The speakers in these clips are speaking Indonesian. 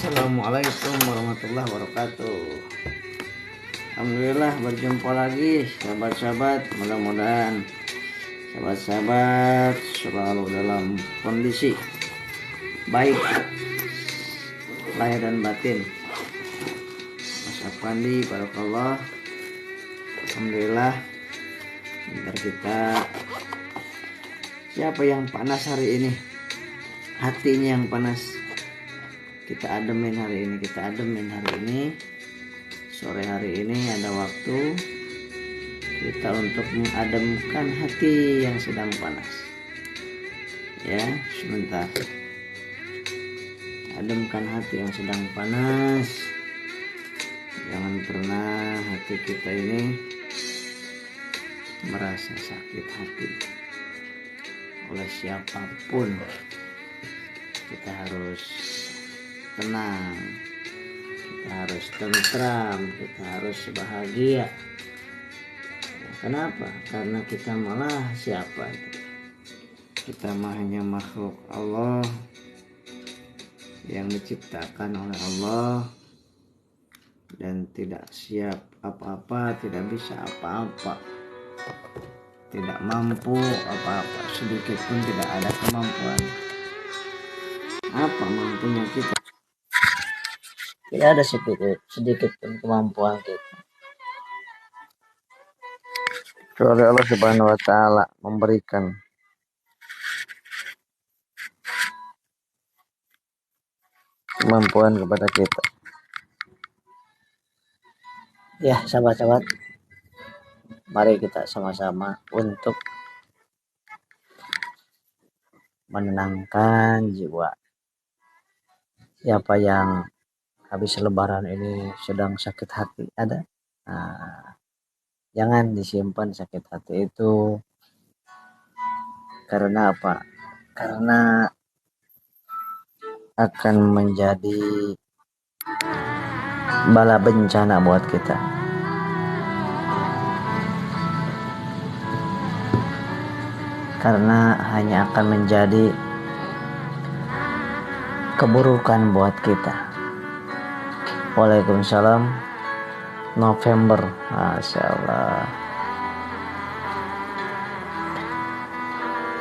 Assalamualaikum warahmatullahi wabarakatuh. Alhamdulillah berjumpa lagi sahabat-sahabat. Mudah-mudahan sahabat-sahabat selalu dalam kondisi baik lahir dan batin. Mas Afandi, barakallah. Alhamdulillah. Bentar kita. Siapa yang panas hari ini? Hatinya yang panas. Kita ademin hari ini. Sore hari ini ada waktu kita untuk mengademkan hati yang sedang panas. Ya, sebentar. Ademkan hati yang sedang panas. Jangan pernah hati kita ini merasa sakit hati oleh siapapun. Kita harus tenang, kita harus tentram, kita harus bahagia. Kenapa? Karena kita malah siapa itu? Kita mah hanya makhluk Allah yang diciptakan oleh Allah dan tidak siap apa-apa, tidak bisa apa-apa, tidak mampu apa-apa, sedikit pun tidak ada kemampuan. Apa mampunya kita? Tidak ada sedikit pun kemampuan kita. Kecuali Allah Subhanahu wa taala memberikan. Kemampuan kepada kita. Ya, sahabat-sahabat, mari kita sama-sama untuk menenangkan jiwa. Siapa yang habis lebaran ini sedang sakit hati, ada? Nah, jangan disimpan sakit hati itu. Karena apa? Karena akan menjadi bala bencana buat kita. Karena hanya akan menjadi keburukan buat kita. Waalaikumsalam. November, Masya Allah.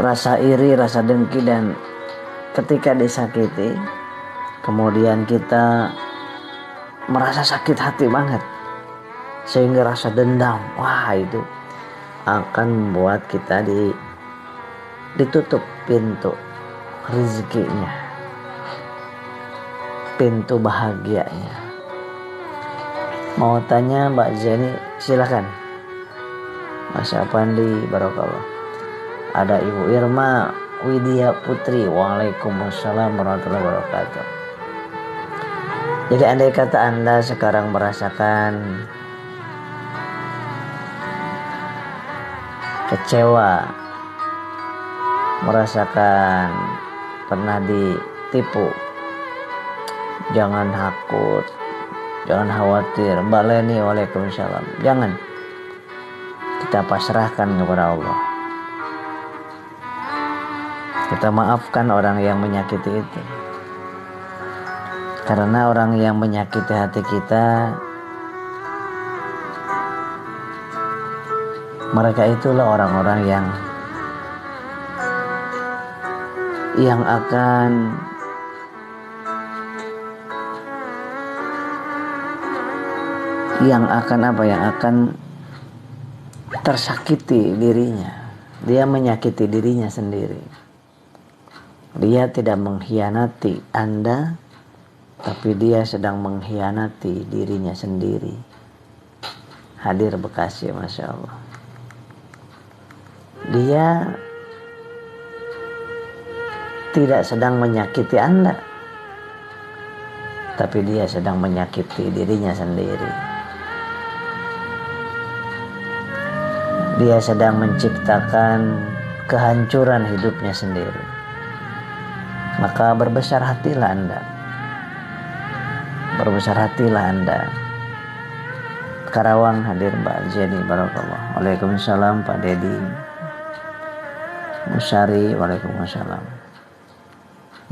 Rasa iri, rasa dengki, dan ketika disakiti, kemudian kita merasa sakit hati banget, sehingga rasa dendam, wah itu akan membuat kita ditutup pintu rezekinya, pintu bahagianya. Mau tanya Mbak Zeni, silakan. Mas Afandi, barakallah. Ada Ibu Irma Widya Putri, waalaikumsalam warahmatullahi wabarakatuh. Jadi andai kata Anda sekarang merasakan kecewa, merasakan pernah ditipu, jangan takut, jangan khawatir. Mbak Leni, waalaikumsalam. Jangan. Kita pasrahkan kepada Allah. Kita maafkan orang yang menyakiti itu. Karena orang yang menyakiti hati kita, mereka itulah orang-orang yang akan tersakiti dirinya. Dia menyakiti dirinya sendiri. Dia tidak mengkhianati Anda, tapi dia sedang mengkhianati dirinya sendiri. Hadir Bekasi, Masya Allah. Dia tidak sedang menyakiti Anda, tapi dia sedang menyakiti dirinya sendiri. Dia sedang menciptakan kehancuran hidupnya sendiri. Maka berbesar hatilah Anda. Berbesar hatilah Anda. Karawang, hadir Mbak Jenny, barakallah. Waalaikumsalam Pak Dedi. Musyari, waalaikumsalam.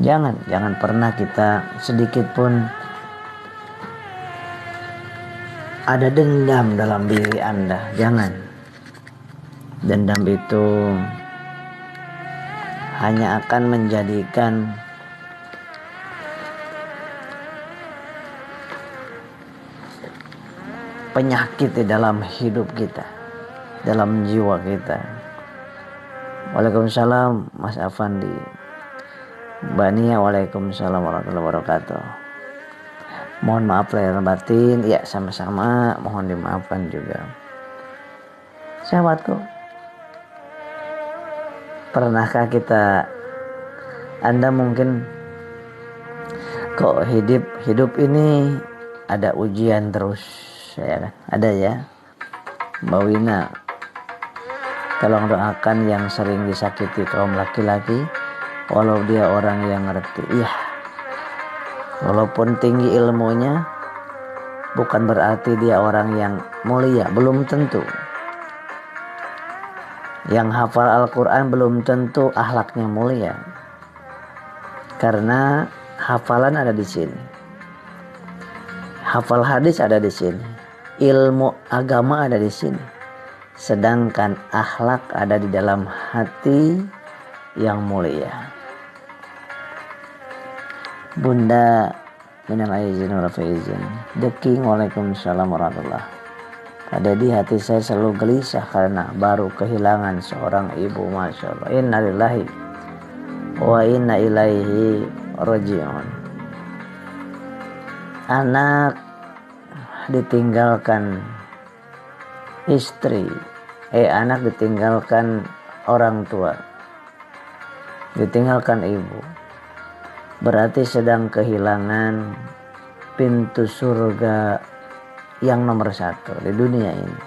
Jangan pernah kita sedikit pun ada dendam dalam diri Anda. Jangan. Dendam itu hanya akan menjadikan penyakit di dalam hidup kita, dalam jiwa kita. Waalaikumsalam Mas Afandi. Mbak Nia, waalaikumsalam warahmatullahi wabarakatuh. Mohon maaf lahir batin. Ya, sama-sama mohon dimaafkan juga. Sahabatku, pernahkah Anda mungkin kok hidup ini ada ujian terus, ya kan? Ada ya. Mbak Wina, tolong doakan yang sering disakiti kaum laki-laki, walau dia orang yang ngerti. Iya, walaupun tinggi ilmunya, bukan berarti dia orang yang mulia, belum tentu. Yang hafal Al-Quran belum tentu akhlaknya mulia, karena hafalan ada di sini, hafal hadis ada di sini, ilmu agama ada di sini, sedangkan akhlak ada di dalam hati yang mulia. Bunda minal aizin wal faizin, deking, waalaikumsalam warahmatullah. Tadi hati saya selalu gelisah karena baru kehilangan seorang ibu. Masya Allah. Inna lillahi wa inna ilaihi raji'un. Anak ditinggalkan istri, anak ditinggalkan orang tua, ditinggalkan ibu, berarti sedang kehilangan pintu surga yang nomor satu di dunia ini.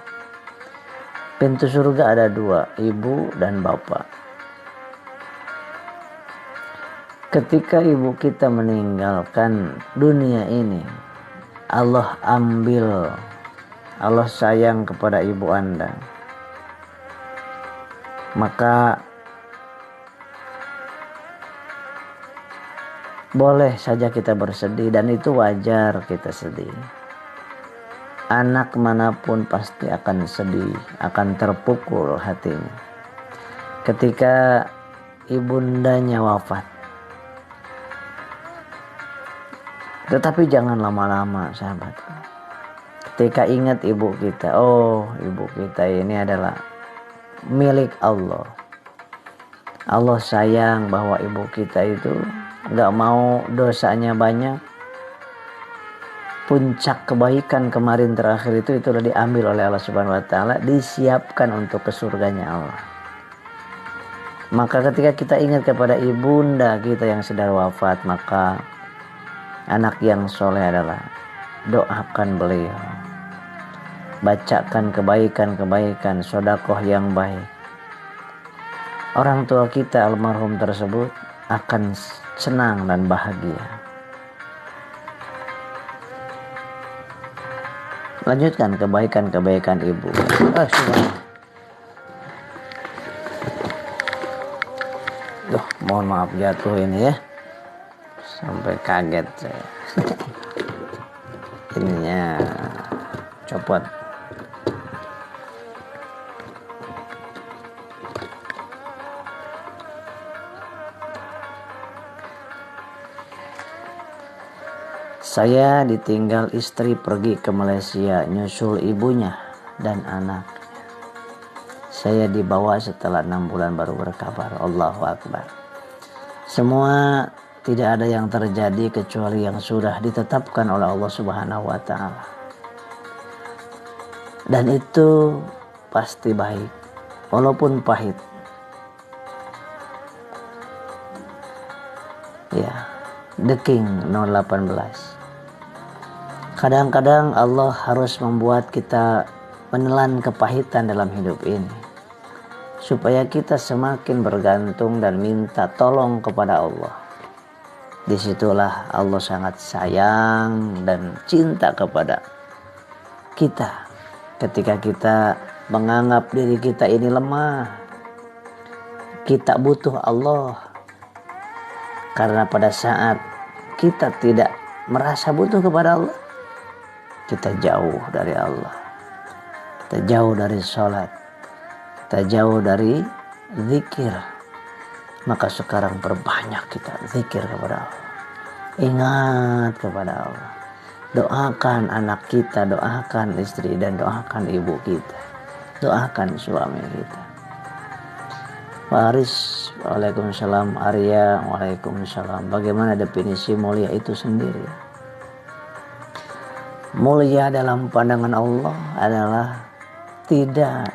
Pintu surga ada dua, ibu dan bapak. Ketika ibu kita meninggalkan dunia ini, Allah ambil, Allah sayang kepada ibu Anda, maka boleh saja kita bersedih, dan itu wajar kita sedih. Anak manapun pasti akan sedih, akan terpukul hatinya ketika ibundanya wafat. Tetapi jangan lama-lama, sahabat. Ketika ingat ibu kita, oh ibu kita ini adalah milik Allah. Allah sayang bahwa ibu kita itu gak mau dosanya banyak. Puncak kebaikan kemarin terakhir itu sudah diambil oleh Allah Subhanahu wa taala, disiapkan untuk ke surganya Allah. Maka ketika kita ingat kepada ibunda kita yang sedang wafat, maka anak yang soleh adalah doakan beliau, bacakan kebaikan-kebaikan, sedekah yang baik. Orang tua kita almarhum tersebut akan senang dan bahagia. Lanjutkan kebaikan-kebaikan ibu. Mohon maaf jatuh ini ya. Sampai kaget saya. Ininya copot. Saya ditinggal istri pergi ke Malaysia, nyusul ibunya dan anaknya. Saya dibawa setelah 6 bulan baru berkabar. Allahu Akbar. Semua tidak ada yang terjadi kecuali yang sudah ditetapkan oleh Allah Subhanahu wa taala. Dan itu pasti baik, walaupun pahit. Ya, The King 018. Kadang-kadang Allah harus membuat kita menelan kepahitan dalam hidup ini, supaya kita semakin bergantung dan minta tolong kepada Allah. Disitulah Allah sangat sayang dan cinta kepada kita. Ketika kita menganggap diri kita ini lemah, kita butuh Allah. Karena pada saat kita tidak merasa butuh kepada Allah, kita jauh dari Allah, kita jauh dari sholat, kita jauh dari zikir. Maka sekarang perbanyak kita zikir kepada Allah, ingat kepada Allah, doakan anak kita, doakan istri, dan doakan ibu kita, doakan suami kita. Faris, waalaikumsalam. Arya, waalaikumsalam. Bagaimana definisi mulia itu sendiri? Mulia dalam pandangan Allah adalah tidak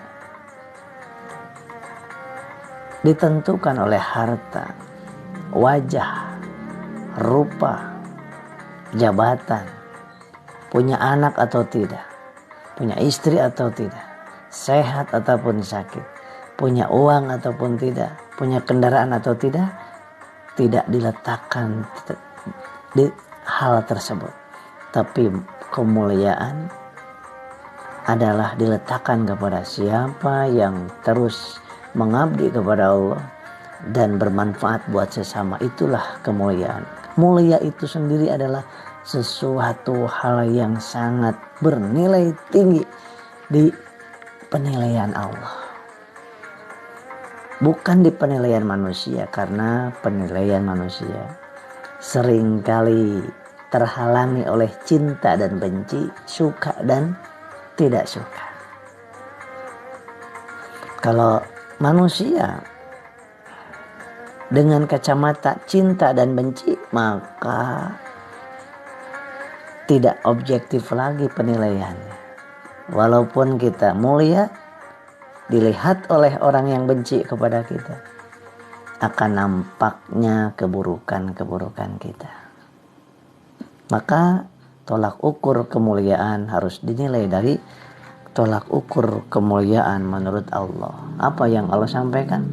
ditentukan oleh harta, wajah, rupa, jabatan, punya anak atau tidak, punya istri atau tidak, sehat ataupun sakit, punya uang ataupun tidak, punya kendaraan atau tidak diletakkan di hal tersebut. Tapi kemuliaan adalah diletakkan kepada siapa yang terus mengabdi kepada Allah dan bermanfaat buat sesama. Itulah kemuliaan. Mulia itu sendiri adalah sesuatu hal yang sangat bernilai tinggi di penilaian Allah, bukan di penilaian manusia, karena penilaian manusia seringkali terhalangi oleh cinta dan benci, suka dan tidak suka. Kalau manusia dengan kacamata cinta dan benci, maka tidak objektif lagi penilaiannya. Walaupun kita mulia, dilihat oleh orang yang benci kepada kita, akan nampaknya keburukan-keburukan kita. Maka tolak ukur kemuliaan harus dinilai dari tolak ukur kemuliaan menurut Allah. Apa yang Allah sampaikan?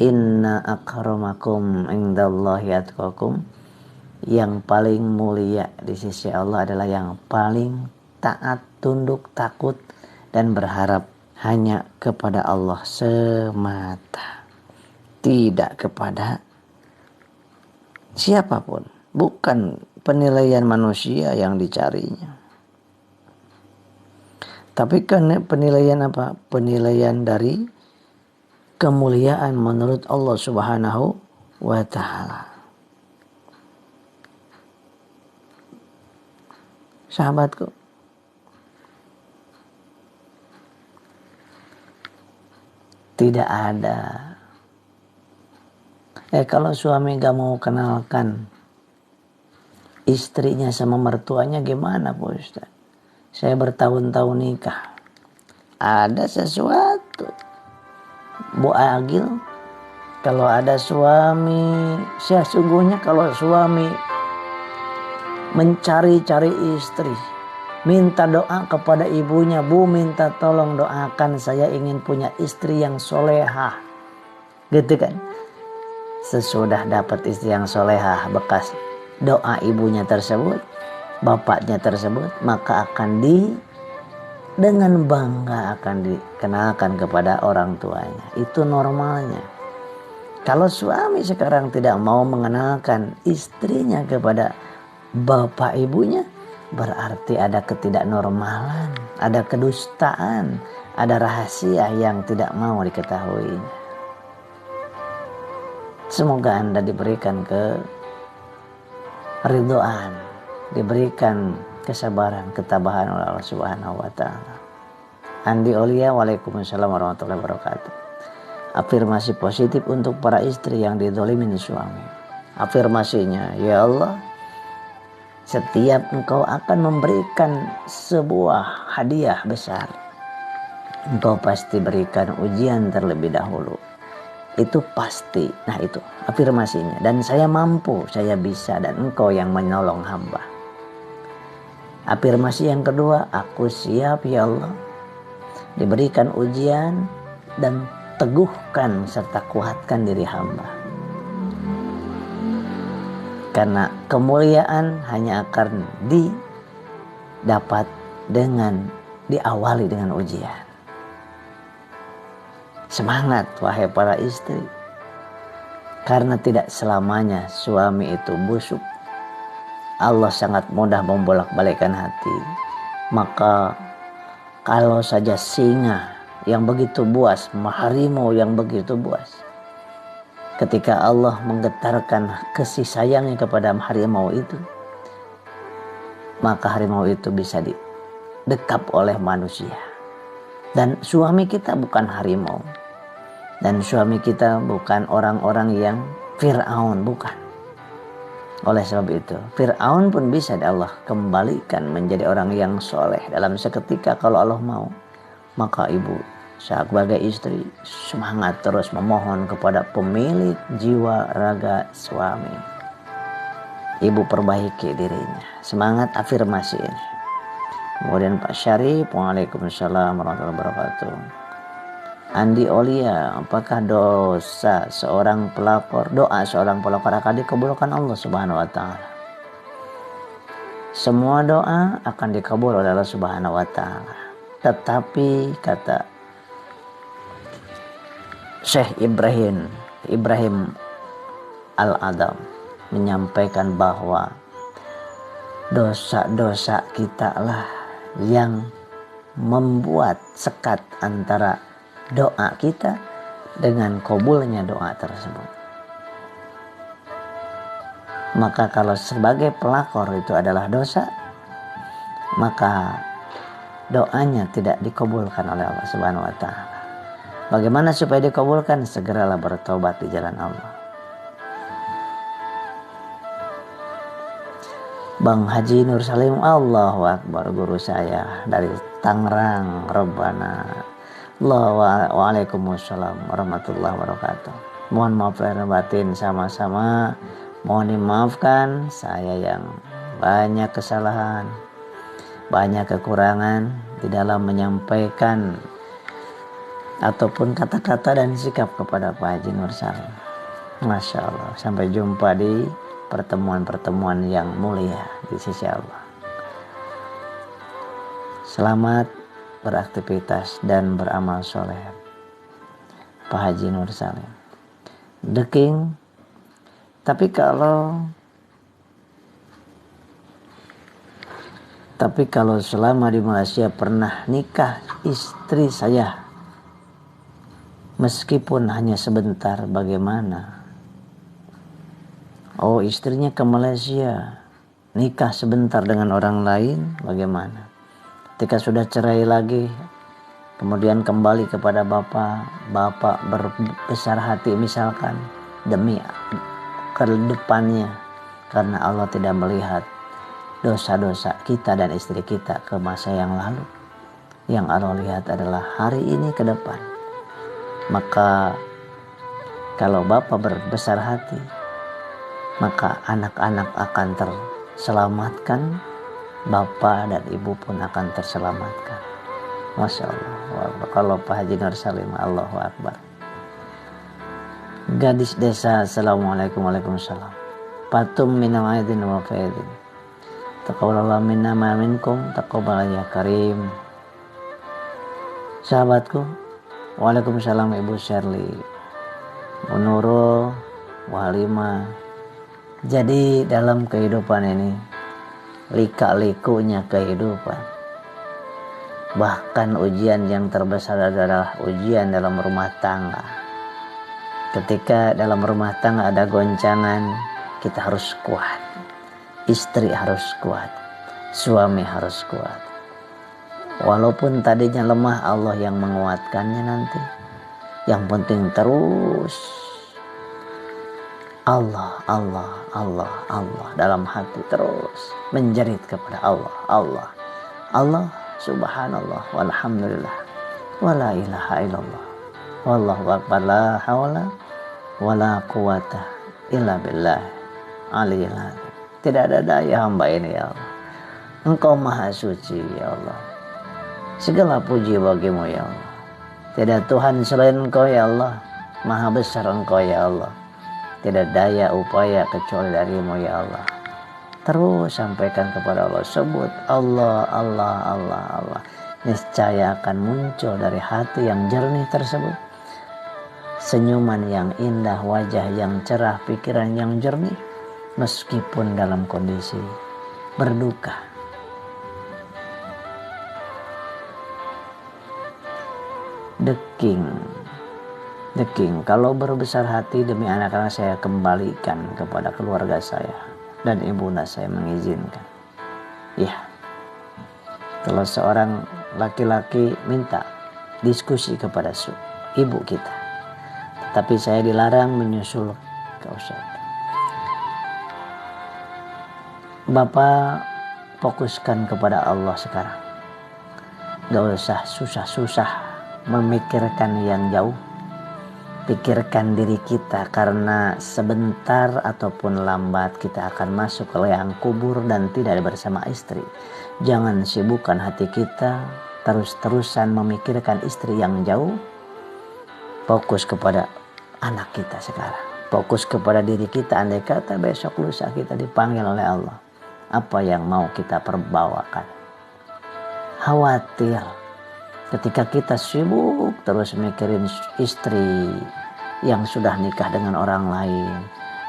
Inna akramakum indallahi atqakum. Yang paling mulia di sisi Allah adalah yang paling taat, tunduk, takut, dan berharap hanya kepada Allah semata, tidak kepada siapapun. Bukan penilaian manusia yang dicarinya, tapi kan penilaian apa? Penilaian dari kemuliaan menurut Allah Subhanahu wa ta'ala. Sahabatku, tidak ada. Kalau suami gak mau kenalkan istrinya sama mertuanya, gimana Pak Ustaz? Saya bertahun-tahun nikah. Ada sesuatu. Bu Agil, kalau ada suami, sesungguhnya kalau suami mencari-cari istri, minta doa kepada ibunya, Bu minta tolong doakan, saya ingin punya istri yang solehah, gitu kan. Sesudah dapat istri yang solehah, bekas doa ibunya tersebut, bapaknya tersebut, maka akan dengan bangga akan dikenalkan kepada orang tuanya. Itu normalnya. Kalau suami sekarang tidak mau mengenalkan istrinya kepada bapak ibunya, berarti ada ketidaknormalan, ada kedustaan, ada rahasia yang tidak mau diketahuinya. Semoga Anda diberikan keridhaan, diberikan kesabaran, ketabahan oleh Allah Subhanahu wa ta'ala. Andi Olia, waalaikumsalam warahmatullahi wabarakatuh. Afirmasi positif untuk para istri yang dizalimin suami. Afirmasinya, ya Allah, setiap engkau akan memberikan sebuah hadiah besar, engkau pasti berikan ujian terlebih dahulu. Itu pasti. Nah itu afirmasinya. Dan saya mampu, saya bisa, dan engkau yang menolong hamba. Afirmasi yang kedua, aku siap ya Allah diberikan ujian dan teguhkan serta kuatkan diri hamba. Karena kemuliaan hanya akan didapat dengan diawali dengan ujian. Semangat wahai para istri, karena tidak selamanya suami itu busuk. Allah sangat mudah membolak-balikkan hati, Maka kalau saja singa yang begitu buas, harimau yang begitu buas, ketika Allah menggetarkan kasih sayangnya kepada harimau itu, maka harimau itu bisa didekap oleh manusia. Dan suami kita bukan harimau, dan suami kita bukan orang-orang yang Fir'aun, bukan. Oleh sebab itu, Fir'aun pun bisa Allah kembalikan menjadi orang yang soleh dalam seketika kalau Allah mau. Maka ibu sebagai istri semangat terus memohon kepada pemilik jiwa raga suami. Ibu perbaiki dirinya, semangat afirmasi ini. Kemudian Pak Syarif, waalaikumsalam warahmatullahi wabarakatuh. Andi Olia, apakah doa seorang pelakor akan dikabulkan Allah Subhanahu wa taala? Semua doa akan dikabul oleh Allah Subhanahu wa taala. Tetapi kata Syekh Ibrahim Al-Adam menyampaikan bahwa dosa-dosa kita lah yang membuat sekat antara doa kita dengan kabulnya doa tersebut. Maka kalau sebagai pelakor itu adalah dosa, maka doanya tidak dikabulkan oleh Allah Subhanahu wa taala. Bagaimana supaya dikabulkan? Segeralah bertobat di jalan Allah. Bang Haji Nur Salim, Allahu Akbar, guru saya dari Tangerang. Rabbana Waalaikumsalam warahmatullahi wabarakatuh. Mohon maaf lahir batin, sama-sama mohon dimaafkan saya yang banyak kesalahan, banyak kekurangan di dalam menyampaikan ataupun kata-kata dan sikap kepada Pak Haji Nur Salim. Masya Allah, sampai jumpa di pertemuan-pertemuan yang mulia di sisi Allah. Selamat beraktivitas dan beramal soleh, Pak Haji Nur Salim. The King. Tapi kalau selama di Malaysia pernah nikah istri saya, meskipun hanya sebentar, bagaimana? Oh, istrinya ke Malaysia, nikah sebentar dengan orang lain, bagaimana? Ketika sudah cerai lagi, kemudian kembali kepada bapak berbesar hati misalkan demi ke depannya, karena Allah tidak melihat dosa-dosa kita dan istri kita ke masa yang lalu. Yang Allah lihat adalah hari ini ke depan. Maka kalau bapak berbesar hati, maka anak-anak akan terselamatkan, bapak dan ibu pun akan terselamatkan. Masya Allah. Kalau Pak Haji Nur Salim, Allahu Akbar. Gadis desa, assalamualaikum, waalaikumsalam. Patum minal aidin wa faidin. Taqabbalallahu minna ma minkum, taqabbal ya karim. Sahabatku, waalaikumsalam Ibu Shirley, Bu Nurul, Bu Halimah. Jadi dalam kehidupan ini, lika-likunya kehidupan, bahkan ujian yang terbesar adalah ujian dalam rumah tangga. Ketika dalam rumah tangga ada goncangan, kita harus kuat. Istri harus kuat, suami harus kuat. Walaupun tadinya lemah, Allah yang menguatkannya nanti. Yang penting terus Allah dalam hati, terus menjerit kepada Allah subhanallah walhamdulillah wala ilaha illallah wallahu akbar, la haula wala quwata illa billah aliyil azim. Tidak ada daya hamba ini ya Allah. Engkau maha suci ya Allah. Segala puji bagimu ya Allah. Tidak Tuhan selain Engkau ya Allah. Maha besar Engkau ya Allah. Tidak daya upaya kecuali darimu ya Allah. Terus sampaikan kepada Allah, sebut Allah. Niscaya akan muncul dari hati yang jernih tersebut senyuman yang indah, wajah yang cerah, pikiran yang jernih, meskipun dalam kondisi berduka. The king. Kalau berbesar hati demi anak-anak saya kembalikan kepada keluarga saya dan ibunda saya mengizinkan. Ya, kalau seorang laki-laki minta diskusi kepada ibu kita, tapi saya dilarang menyusul ke Ustaz. Bapak fokuskan kepada Allah sekarang. Gak usah susah-susah memikirkan yang jauh. Pikirkan diri kita, karena sebentar ataupun lambat kita akan masuk ke liang kubur dan tidak bersama istri. Jangan sibukkan hati kita terus-terusan memikirkan istri yang jauh. Fokus kepada anak kita sekarang. Fokus kepada diri kita. Andai kata besok lusa kita dipanggil oleh Allah, apa yang mau kita perbawakan? Khawatir ketika kita sibuk terus mikirin istri yang sudah nikah dengan orang lain,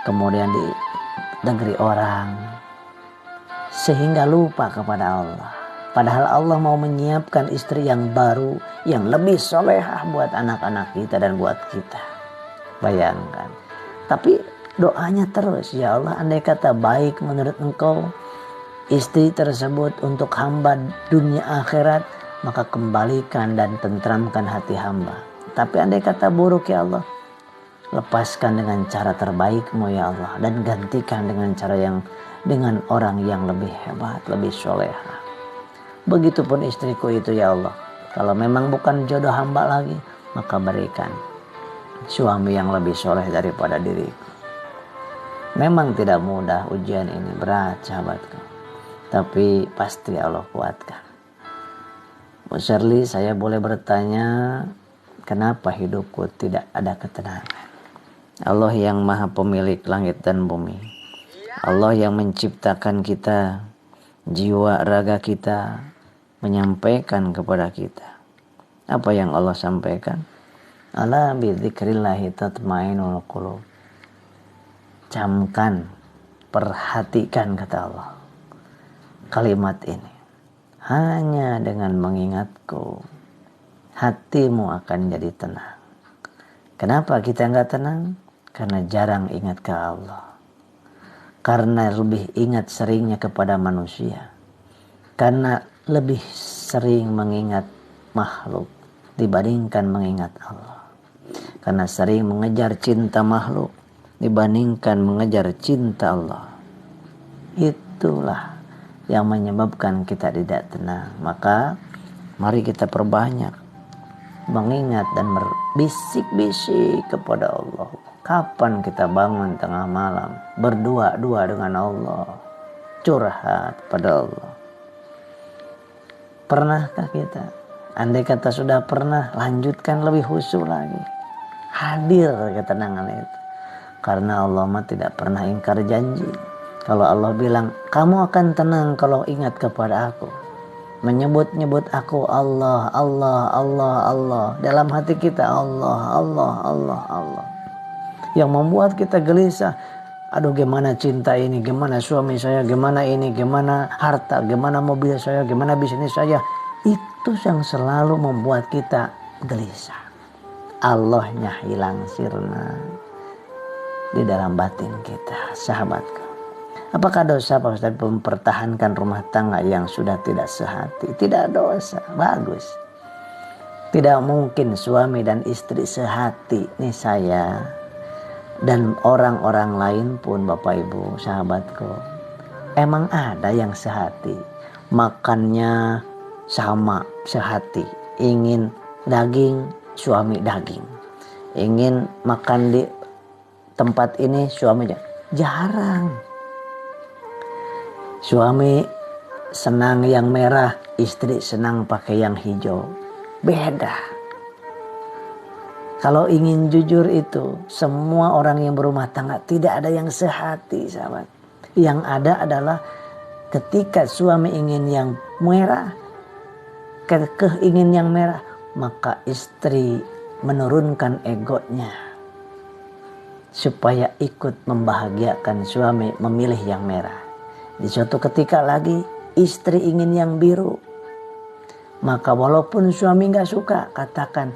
kemudian di negeri orang, sehingga lupa kepada Allah. Padahal Allah mau menyiapkan istri yang baru, yang lebih solehah buat anak-anak kita dan buat kita. Bayangkan. Tapi doanya terus, ya Allah, andai kata baik menurut Engkau istri tersebut untuk hamba dunia akhirat, maka kembalikan dan tentramkan hati hamba. Tapi andai kata buruk, ya Allah, lepaskan dengan cara terbaik-Mu, ya Allah, dan gantikan dengan orang yang lebih hebat, lebih soleha. Begitupun istriku itu, ya Allah, kalau memang bukan jodoh hamba lagi, maka berikan suami yang lebih soleh daripada diriku. Memang tidak mudah ujian ini, berat sahabatku, tapi pasti Allah kuatkan. Bu Shirley, saya boleh bertanya, kenapa hidupku tidak ada ketenangan? Allah yang maha pemilik langit dan bumi, Allah yang menciptakan kita, jiwa raga kita, menyampaikan kepada kita. Apa yang Allah sampaikan? Ala bidzikrillahi tatmainul qulub. Camkan, perhatikan, kata Allah, kalimat ini. Hanya dengan mengingatku, hatimu akan jadi tenang. Kenapa kita enggak tenang? Karena jarang ingat ke Allah. Karena lebih ingat seringnya kepada manusia. Karena lebih sering mengingat makhluk dibandingkan mengingat Allah. Karena sering mengejar cinta makhluk dibandingkan mengejar cinta Allah. Itulah yang menyebabkan kita tidak tenang. Maka mari kita perbanyak mengingat dan berbisik-bisik kepada Allah. Kapan kita bangun tengah malam, berdua-dua dengan Allah, curhat pada Allah? Pernahkah kita? Andai kata sudah pernah, lanjutkan lebih khusyuk lagi. Hadir ketenangan itu. Karena Allah mah tidak pernah ingkar janji. Kalau Allah bilang, kamu akan tenang kalau ingat kepada aku. Menyebut-nyebut aku Allah, Allah, Allah, Allah. Dalam hati kita Allah, Allah, Allah, Allah. Yang membuat kita gelisah. Aduh, gimana cinta ini, gimana suami saya, gimana ini, gimana harta, gimana mobil saya, gimana bisnis saya. Itu yang selalu membuat kita gelisah. Allahnya hilang sirna di dalam batin kita, sahabatku. Apakah dosa Pak Ustaz mempertahankan rumah tangga yang sudah tidak sehati? Tidak dosa, bagus. Tidak mungkin suami dan istri sehati. Ini saya dan orang-orang lain pun, Bapak Ibu, sahabatku. Emang ada yang sehati. Makannya sama, sehati. Ingin daging, suami daging. Ingin makan di tempat ini, suami jarang. Suami senang yang merah, istri senang pakai yang hijau. Beda. Kalau ingin jujur itu, semua orang yang berumah tangga tidak ada yang sehati, sahabat. Yang ada adalah ketika suami ingin yang merah, ingin yang merah, maka istri menurunkan egonya supaya ikut membahagiakan suami memilih yang merah. Di suatu ketika lagi istri ingin yang biru, maka walaupun suami gak suka, katakan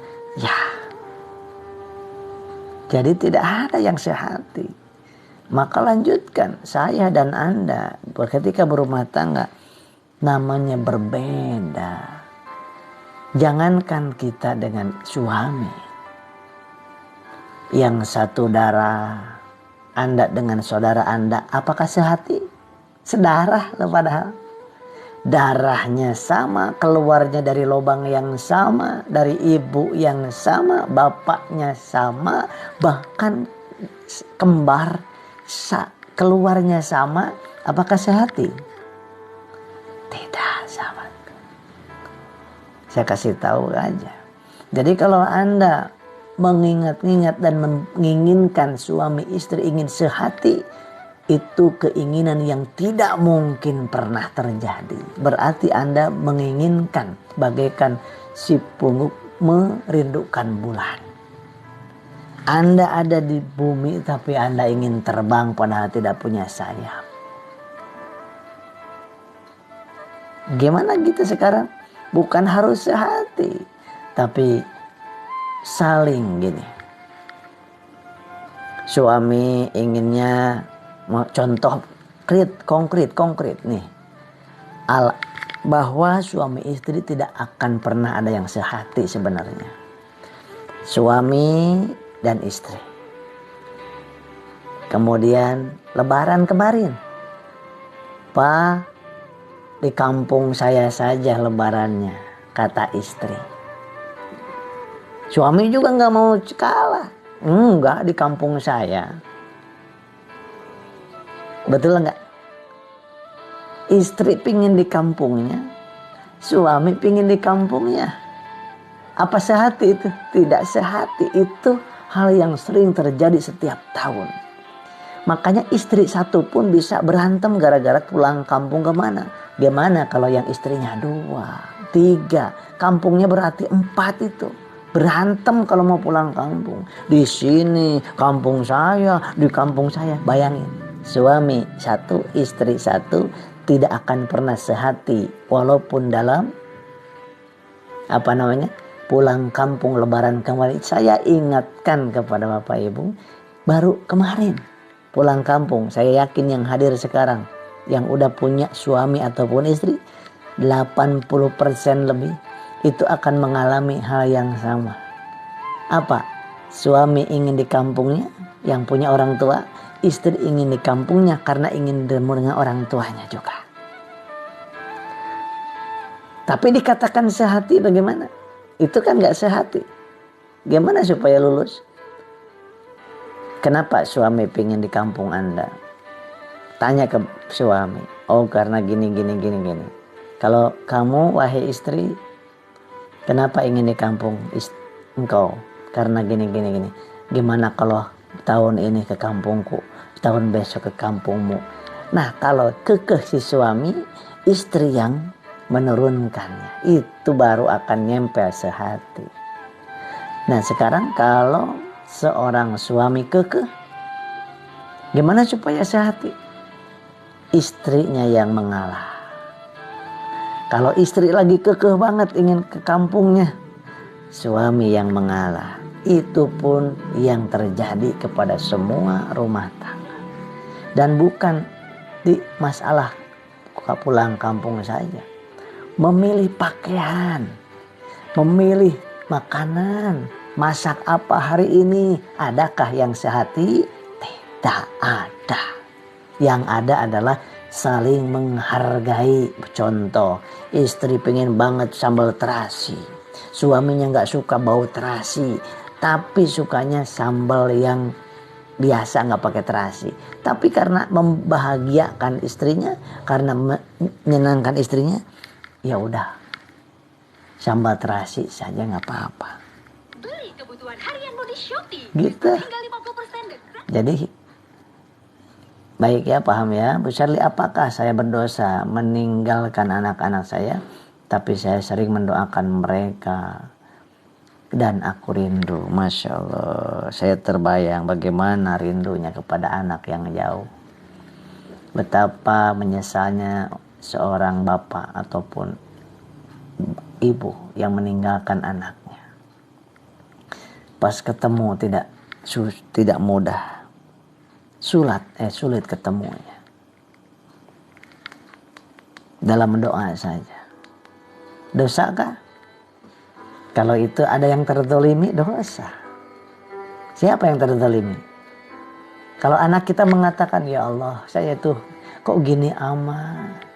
Jadi tidak ada yang sehati. Maka lanjutkan, saya dan Anda ketika berumah tangga namanya berbeda. Jangankan kita dengan suami, yang satu darah, Anda dengan saudara Anda, apakah sehati? Sedarah loh padahal. Darahnya sama, keluarnya dari lubang yang sama, dari ibu yang sama, bapaknya sama, bahkan kembar, keluarnya sama, apakah sehati? Tidak, sahabat. Saya kasih tahu aja. Jadi kalau Anda mengingat-ingat dan menginginkan suami istri ingin sehati, itu keinginan yang tidak mungkin pernah terjadi. Berarti Anda menginginkan bagaikan si pungguk merindukan bulan. Anda ada di bumi tapi Anda ingin terbang padahal tidak punya sayap. Gimana gitu sekarang? Bukan harus sehati, tapi saling gini. Suami inginnya, contoh konkret nih, bahwa suami istri tidak akan pernah ada yang sehati sebenarnya. Suami dan istri. Kemudian Lebaran kemarin, Pak, di kampung saya saja lebarannya, kata istri. Suami juga nggak mau kalah. Enggak, di kampung saya. Betul nggak? Istri pingin di kampungnya, suami pingin di kampungnya. Apa sehati itu? Tidak sehati. Itu hal yang sering terjadi setiap tahun. Makanya istri satu pun bisa berantem gara-gara pulang kampung kemana. Gimana kalau yang istrinya 2, 3, kampungnya berarti 4 itu. Berantem kalau mau pulang kampung. Di sini kampung saya, di kampung saya. Bayangin, suami 1, istri 1 tidak akan pernah sehati. Walaupun dalam pulang kampung lebaran kemarin. Saya ingatkan kepada Bapak Ibu, baru kemarin pulang kampung. Saya yakin yang hadir sekarang, yang udah punya suami ataupun istri, 80% lebih itu akan mengalami hal yang sama. Apa? Suami ingin di kampungnya yang punya orang tua, istri ingin di kampungnya karena ingin bertemu dengan orang tuanya juga. Tapi dikatakan sehati bagaimana? Itu kan gak sehati. Gimana supaya lulus? Kenapa suami pengen di kampung Anda? Tanya ke suami. Oh, karena gini. Kalau kamu, wahai istri, kenapa ingin di kampung engkau? Karena gini. Gimana kalau tahun ini ke kampungku, tahun besok ke kampungmu? Nah, kalau kekeh si suami, istri yang menurunkannya, itu baru akan nyempel sehati. Nah, sekarang kalau seorang suami kekeh, gimana supaya sehati? Istrinya yang mengalah. Kalau istri lagi kekeh banget ingin ke kampungnya, suami yang mengalah. Itu pun yang terjadi kepada semua rumah tangga. Dan bukan di masalah pulang kampung saja. Memilih pakaian, memilih makanan, masak apa hari ini, adakah yang sehati? Tidak ada. Yang ada adalah saling menghargai. Contoh, istri pengen banget sambal terasi, suaminya gak suka bau terasi, tapi sukanya sambal yang biasa gak pakai terasi. Tapi karena membahagiakan istrinya, karena menyenangkan istrinya, ya udah, sambal terasi saja gak apa-apa. Beli kebutuhan harianmu di Shopee. Gitu. Tinggal 50% Jadi baik ya, paham ya Bu Sherly. Apakah saya berdosa meninggalkan anak-anak saya? Tapi saya sering mendoakan mereka dan aku rindu. Masya Allah, saya terbayang bagaimana rindunya kepada anak yang jauh. Betapa menyesalnya seorang bapak ataupun ibu yang meninggalkan anaknya. Pas ketemu tidak tidak mudah. Sulit ketemunya. Dalam doa saja. Dosakah? Kalau itu ada yang terzalimi, dosa. Siapa yang terzalimi? Kalau anak kita mengatakan, ya Allah, saya tuh kok gini amat.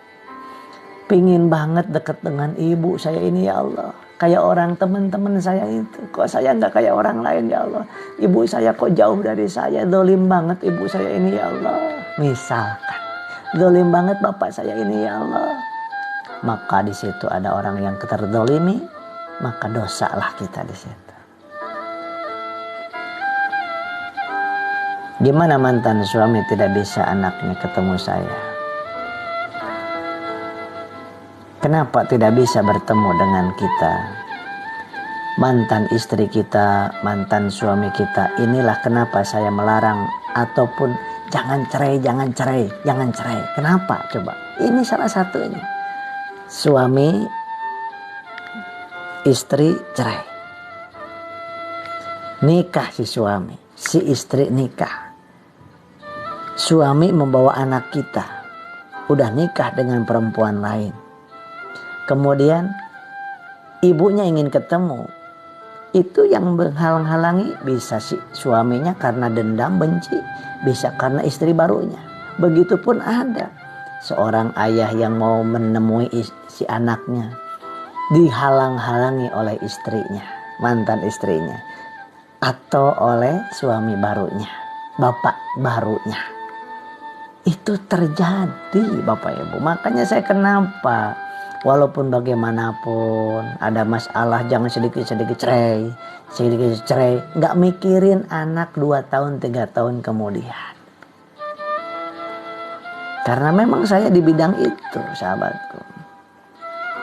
Pingin banget dekat dengan ibu saya ini, ya Allah. Kayak orang teman-teman saya itu. Kok saya nggak kayak orang lain, ya Allah. Ibu saya kok jauh dari saya. Zalim banget ibu saya ini, ya Allah. Misalkan. Zalim banget bapak saya ini, ya Allah. Maka di situ ada orang yang terzalimi, maka dosalah kita di situ. Gimana mantan suami tidak bisa anaknya ketemu saya? Kenapa tidak bisa bertemu dengan kita? Mantan istri kita, mantan suami kita. Inilah kenapa saya melarang ataupun jangan cerai. Kenapa? Coba. Ini salah satunya. Suami, istri cerai. Nikah si suami, si istri nikah. Suami membawa anak kita, udah nikah dengan perempuan lain. Kemudian ibunya ingin ketemu. Itu yang menghalang-halangi bisa si suaminya karena dendam, benci. Bisa karena istri barunya. Begitupun ada seorang ayah yang mau menemui si anaknya. Dihalang-halangi oleh istrinya, mantan istrinya. Atau oleh suami barunya, bapak barunya. Itu terjadi Bapak Ibu. Makanya saya kenapa walaupun bagaimanapun ada masalah jangan sedikit-sedikit cerai. Nggak mikirin anak 2 tahun 3 tahun kemudian. Karena memang saya di bidang itu sahabatku.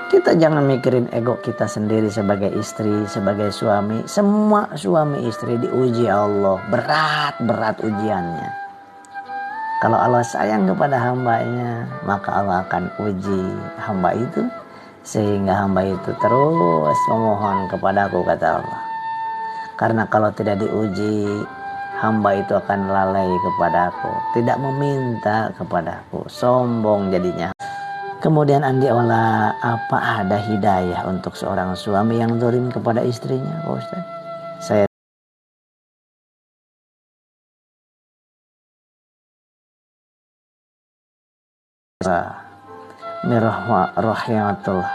Kita jangan mikirin ego kita sendiri sebagai istri, sebagai suami. Semua suami istri diuji Allah. Berat ujiannya. Kalau Allah sayang kepada hambanya, maka Allah akan uji hamba itu. Sehingga hamba itu terus memohon kepadaku, kata Allah. Karena kalau tidak diuji, hamba itu akan lalai kepadaku. Tidak meminta kepadaku. Sombong jadinya. Kemudian andi olah, apa ada hidayah untuk seorang suami yang zalim kepada istrinya, Pak Ustaz? Saya rahmatullah.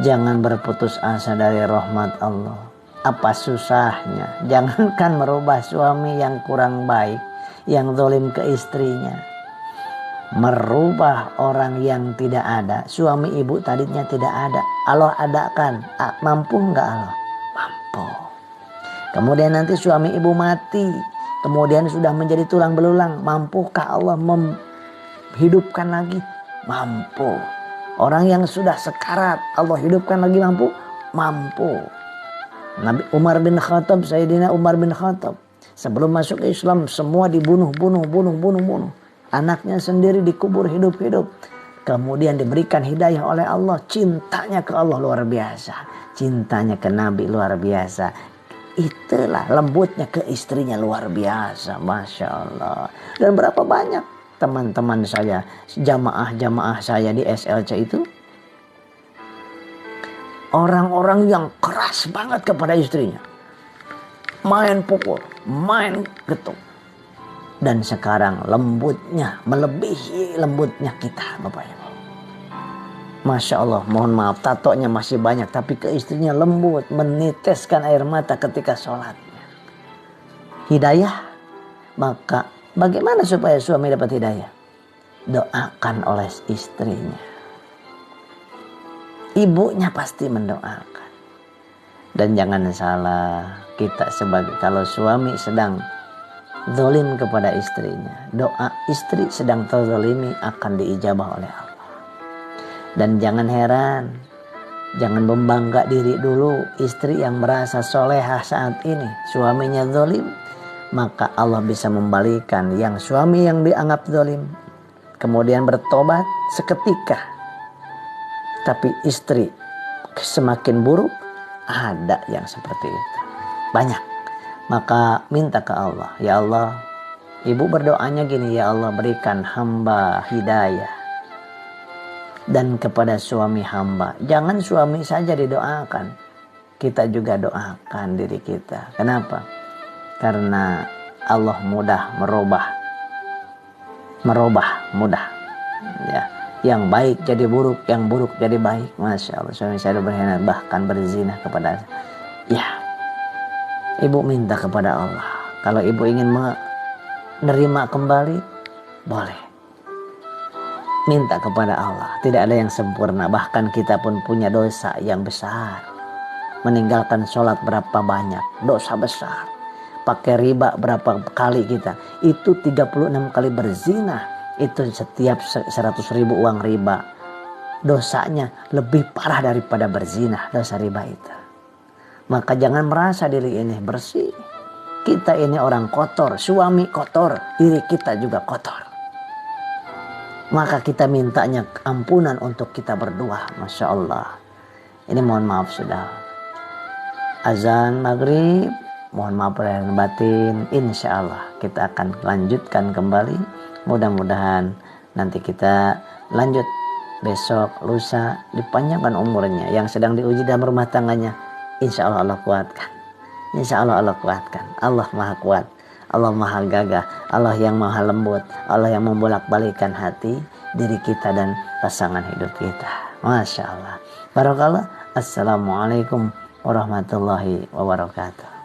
Jangan berputus asa dari rahmat Allah. Apa susahnya? Jangankan merubah suami yang kurang baik, yang zalim ke istrinya. Merubah orang yang tidak ada. Suami ibu tadinya tidak ada, Allah adakan. Mampu enggak Allah? Mampu. Kemudian nanti suami ibu mati, kemudian sudah menjadi tulang belulang. Mampukah Allah menghidupkan lagi? Mampu. Orang yang sudah sekarat Allah hidupkan lagi, mampu? Mampu. Nabi Umar bin Khattab, Sayyidina Umar bin Khattab, sebelum masuk Islam semua dibunuh. Anaknya sendiri dikubur hidup-hidup. Kemudian diberikan hidayah oleh Allah. Cintanya ke Allah luar biasa. Cintanya ke Nabi luar biasa. Itulah lembutnya ke istrinya luar biasa. Masya Allah. Dan berapa banyak teman-teman saya, jamaah saya di SLC itu, orang-orang yang keras banget kepada istrinya. Main pukul, main getuk. Dan sekarang lembutnya melebihi lembutnya kita, Bapak Ibu. Masya Allah, mohon maaf, tatonya masih banyak, tapi ke istrinya lembut, meniteskan air mata ketika sholatnya. Hidayah. Maka bagaimana supaya suami dapat hidayah? Doakan oleh istrinya. Ibunya pasti mendoakan. Dan jangan salah, kita sebagai, kalau suami sedang zalim kepada istrinya, doa istri sedang terzalimi akan diijabah oleh Allah. Dan jangan heran, jangan membangga diri dulu. Istri yang merasa solehah saat ini, suaminya zalim, maka Allah bisa membalikan yang suami yang dianggap zalim kemudian bertobat seketika, tapi istri semakin buruk. Ada yang seperti itu, banyak. Maka minta ke Allah, ya Allah, ibu berdoanya gini, ya Allah berikan hamba hidayah dan kepada suami hamba. Jangan suami saja didoakan, kita juga doakan diri kita. Kenapa? Karena Allah mudah merubah mudah. Ya, yang baik jadi buruk, yang buruk jadi baik. Masya Allah, suami saya berkhianat bahkan berzina kepada. Ya, ibu minta kepada Allah. Kalau ibu ingin menerima kembali, boleh. Minta kepada Allah. Tidak ada yang sempurna. Bahkan kita pun punya dosa yang besar. Meninggalkan sholat berapa banyak, dosa besar. Pakai riba berapa kali kita. Itu 36 kali berzina. Itu setiap 100.000 uang riba. Dosanya lebih parah daripada berzina, dosa riba itu. Maka jangan merasa diri ini bersih. Kita ini orang kotor, suami kotor, diri kita juga kotor. Maka kita mintanya ampunan untuk kita berdua. Masya Allah. Ini mohon maaf sudah azan maghrib. Mohon maaf lahir batin. Insya Allah kita akan lanjutkan kembali. Mudah-mudahan nanti kita lanjut besok, lusa, dipanjangkan umurnya. Yang sedang diuji dalam rumah tangganya, insya Allah Allah kuatkan. Insya Allah Allah kuatkan. Allah maha kuat, Allah maha gagah, Allah yang maha lembut, Allah yang membolak-balikan hati, diri kita dan pasangan hidup kita. Masya Allah. Barakallah. Assalamualaikum warahmatullahi wabarakatuh.